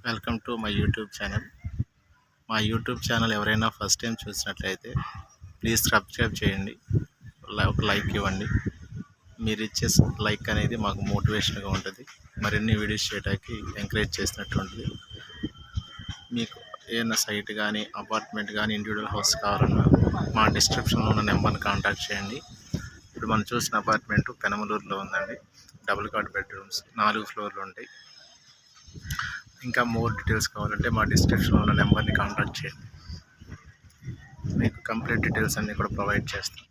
Welcome to my YouTube channel. మా YouTube channel ఎవరైనా first time చూసినట్లయితే ప్లీజ్ సబ్స్క్రైబ్ చేయండి, ఒక లైక్ ఇవ్వండి. మీరు ఇచ్చే లైక్ అనేది మాకు మోటివేషన్గా ఉంటుంది, మరిన్ని వీడియోస్ చేయడానికి ఎంకరేజ్ చేసినట్టు ఉంటుంది. మీకు ఏదైనా సైట్ కానీ అపార్ట్మెంట్ కానీ ఇండివిజువల్ హౌస్ కావాలన్నా మా డిస్క్రిప్షన్లో ఉన్న నెంబర్ని కాంటాక్ట్ చేయండి. ఇప్పుడు మనం చూసిన అపార్ట్మెంటు పెనమలూరులో ఉందండి. డబుల్ కార్డ్ బెడ్రూమ్స్, 4 ఫ్లోర్లు ఉంటాయి. ఇంకా మోర్ డీటెయిల్స్ కావాలంటే మా డిస్క్రిప్షన్లో ఉన్న నెంబర్ని కాంటాక్ట్ చేయండి. మీకు కంప్లీట్ డీటెయిల్స్ అన్నీ కూడా ప్రొవైడ్ చేస్తాం.